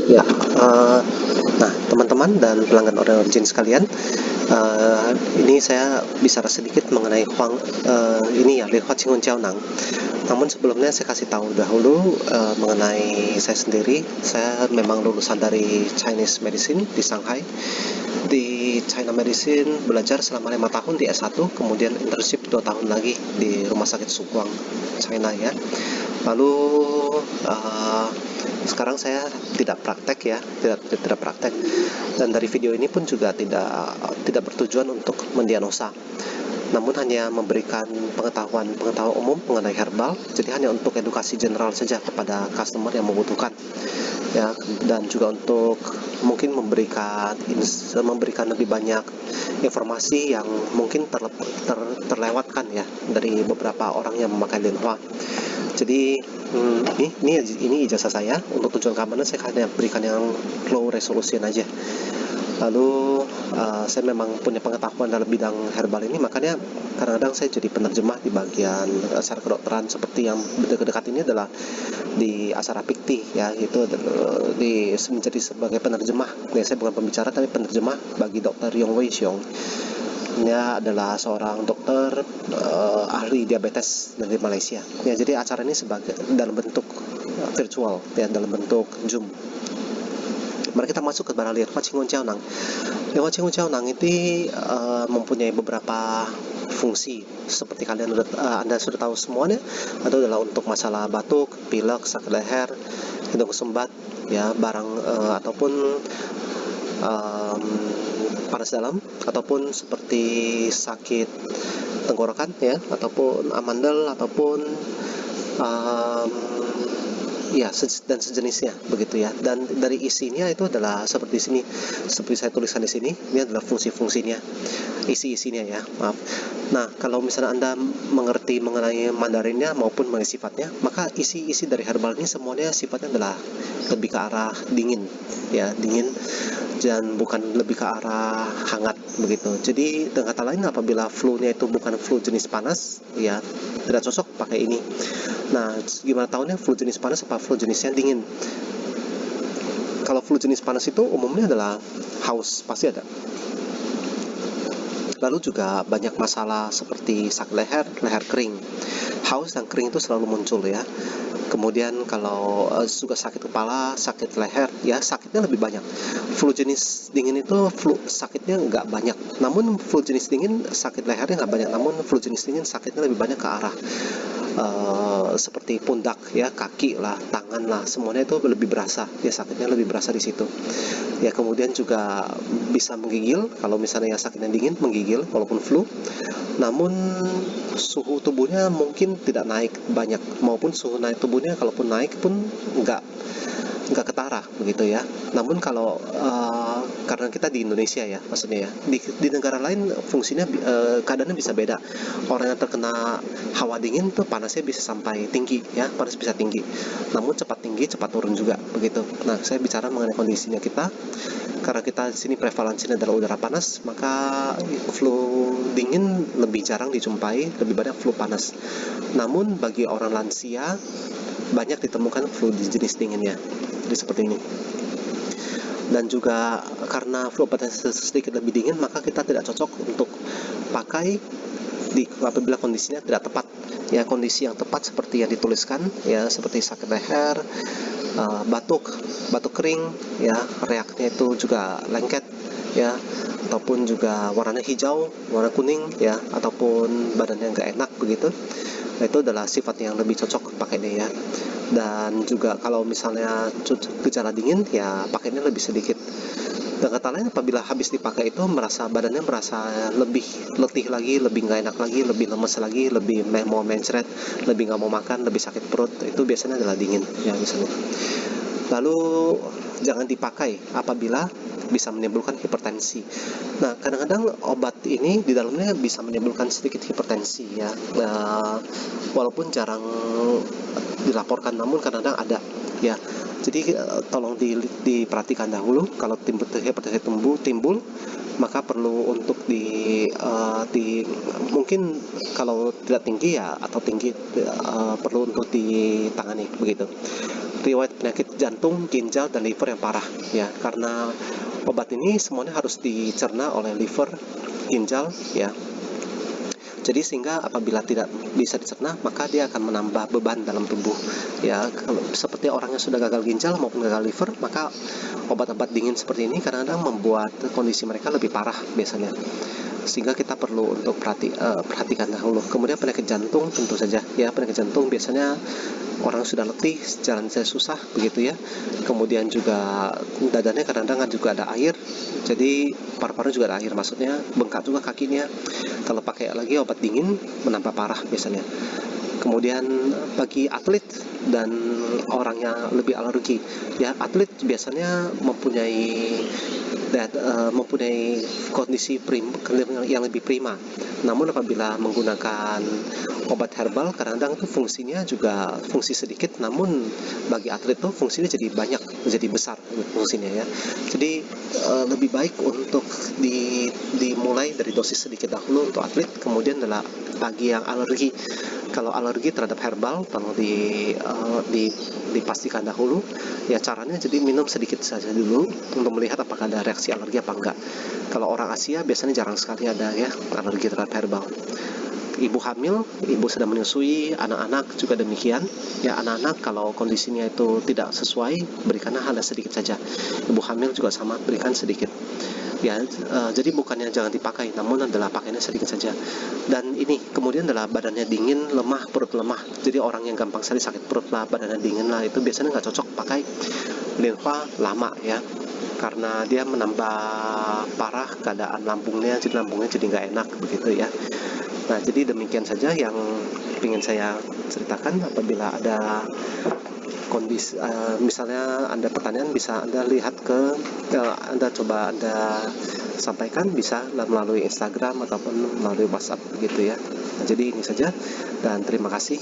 Ya, nah teman-teman dan pelanggan Origin sekalian, ini saya bicara sedikit mengenai ini ya, Li Hua Qingun Jiao Nang. Namun sebelumnya saya kasih tahu dahulu mengenai saya sendiri. Saya memang lulusan dari Chinese Medicine di Shanghai. Di China Medicine belajar selama 5 tahun di S1, kemudian internship 2 tahun lagi di Rumah Sakit Suguang, China ya. Lalu sekarang saya tidak praktek ya, tidak praktek. Dan dari video ini pun juga tidak bertujuan untuk mendiagnosa, namun hanya memberikan pengetahuan umum mengenai herbal. Jadi hanya untuk edukasi general saja kepada customer yang membutuhkan ya, dan juga untuk mungkin memberikan lebih banyak informasi yang mungkin terlewatkan ya dari beberapa orang yang memakai Linhua. Jadi ini ijazah saya. Untuk tujuan keamanan saya hanya berikan yang low resolution aja. Lalu saya memang punya pengetahuan dalam bidang herbal ini, makanya kadang-kadang saya jadi penerjemah di bagian secara kedokteran. Seperti yang dekat-dekat ini adalah di acara Pikti ya, itu menjadi sebagai penerjemah ya. Saya bukan pembicara tapi penerjemah bagi Dr. Yong Wei Xiong. Dia adalah seorang dokter ahli diabetes dari Malaysia ya. Jadi acara ini sebagai dalam bentuk virtual ya, dalam bentuk Zoom. Mari kita masuk ke Li Hua Qingun Jiao Nang. Li Hua Qingun Jiao Nang ini mempunyai beberapa fungsi seperti Anda sudah tahu semuanya. Itu adalah untuk masalah batuk, pilek, sakit leher, hidung kesumbat ya, ataupun panas dalam, ataupun seperti sakit tenggorokan ya, ataupun amandel, ataupun ya dan sejenisnya begitu ya. Dan dari isinya itu adalah seperti sini, seperti saya tuliskan di sini. Ini adalah fungsi-fungsinya, isinya ya, maaf. Nah, kalau misalnya Anda mengerti mengenai Mandarinnya maupun mengenai sifatnya, maka isi dari herbal ini semuanya sifatnya adalah lebih ke arah dingin ya, dingin, dan bukan lebih ke arah hangat begitu. Jadi dengan kata lain, apabila flu-nya itu bukan flu jenis panas ya, tidak cocok pakai ini. Nah, gimana tahunya flu jenis panas apa flu jenisnya dingin? Kalau flu jenis panas itu umumnya adalah haus, pasti ada. Lalu juga banyak masalah seperti sakit leher kering. Haus dan kering itu selalu muncul ya. Kemudian kalau juga sakit kepala, sakit leher, ya sakitnya lebih banyak. Flu jenis dingin itu sakitnya nggak banyak. Namun flu jenis dingin sakit lehernya nggak banyak. Namun flu jenis dingin sakitnya lebih banyak ke arah seperti pundak ya, kaki lah, tangan lah, semuanya itu lebih berasa ya, sakitnya lebih berasa di situ ya. Kemudian juga bisa menggigil. Kalau misalnya sakitnya dingin, menggigil walaupun flu. Namun suhu tubuhnya mungkin tidak naik banyak, maupun suhu naik tubuhnya kalaupun naik pun nggak ketara begitu ya. Namun kalau karena kita di Indonesia ya, maksudnya ya, di negara lain fungsinya keadaannya bisa beda. Orang yang terkena hawa dingin tuh panasnya bisa sampai tinggi ya, panas bisa tinggi, namun cepat tinggi cepat turun juga begitu. Nah, saya bicara mengenai kondisinya kita. Karena kita di sini prevalensinya adalah udara panas, maka flu dingin lebih jarang dijumpai, lebih banyak flu panas. Namun bagi orang lansia banyak ditemukan flu jenis dinginnya. Jadi seperti ini. Dan juga karena flu pada sedikit lebih dingin, maka kita tidak cocok untuk pakai apabila kondisinya tidak tepat ya. Kondisi yang tepat seperti yang dituliskan ya, seperti sakit leher, batuk kering ya, reaknya itu juga lengket ya, ataupun juga warnanya hijau, warna kuning ya, ataupun badannya nggak enak begitu. Nah, itu adalah sifat yang lebih cocok pakainya ya. Dan juga kalau misalnya gejala dingin ya, pakainya lebih sedikit. Dan kata lain, apabila habis dipakai itu badannya merasa lebih letih lagi, lebih nggak enak lagi, lebih lemes lagi, lebih mau mencret, lebih nggak mau makan, lebih sakit perut, itu biasanya adalah dingin ya misalnya. Lalu jangan dipakai apabila bisa menimbulkan hipertensi. Nah, kadang-kadang obat ini di dalamnya bisa menimbulkan sedikit hipertensi ya. Walaupun jarang dilaporkan, namun kadang-kadang ada ya. Jadi tolong diperhatikan dahulu. Kalau hipertensi timbul, maka perlu untuk mungkin kalau tidak tinggi ya, atau tinggi, perlu untuk ditangani begitu. riwayat penyakit jantung, ginjal, dan liver yang parah ya, karena obat ini semuanya harus dicerna oleh liver, ginjal ya. Jadi sehingga apabila tidak bisa dicerna, maka dia akan menambah beban dalam tubuh ya. Seperti orang yang sudah gagal ginjal maupun gagal liver, maka obat-obat dingin seperti ini kadang-kadang membuat kondisi mereka lebih parah biasanya, sehingga kita perlu untuk perhatikan dahulu. Kemudian penyakit jantung tentu saja ya, penyakit jantung biasanya orang sudah letih, jalan saya susah begitu ya. Kemudian juga dadanya kadang-kadang juga ada air, jadi paru-paru juga ada air, maksudnya bengkak juga kakinya. Kalau pakai lagi obat dingin menambah parah biasanya. Kemudian bagi atlet dan orang yang lebih alergi ya, atlet biasanya mempunyai kondisi yang lebih prima. Namun apabila menggunakan obat herbal, kadang-kadang itu fungsinya juga fungsi sedikit, namun bagi atlet itu fungsinya jadi banyak, jadi besar fungsinya ya. Jadi lebih baik untuk dimulai dari dosis sedikit dahulu untuk atlet. Kemudian adalah bagi yang alergi, kalau alergi terhadap herbal tolong dipastikan dahulu ya, caranya jadi minum sedikit saja dulu untuk melihat apakah ada reaksi alergi apa enggak. Kalau orang Asia biasanya jarang sekali ada ya alergi terhadap herbal. Ibu hamil, ibu sedang menyusui, anak-anak juga demikian ya. Anak-anak kalau kondisinya itu tidak sesuai, berikanlah hanya sedikit saja. Ibu hamil juga sama, berikan sedikit ya. Jadi bukannya jangan dipakai, namun adalah pakainya sedikit saja. Dan ini kemudian adalah badannya dingin, lemah, perut lemah. Jadi orang yang gampang sekali sakit perut lah, badannya dingin lah, itu biasanya nggak cocok pakai linfa lama ya, karena dia menambah parah keadaan lambungnya, jadi lambungnya jadi nggak enak begitu ya. Nah, jadi demikian saja yang ingin saya ceritakan. Apabila ada kondisi misalnya Anda pertanyaan, bisa Anda lihat Anda coba Anda sampaikan, bisa melalui Instagram ataupun melalui WhatsApp begitu ya. Nah, jadi ini saja dan terima kasih.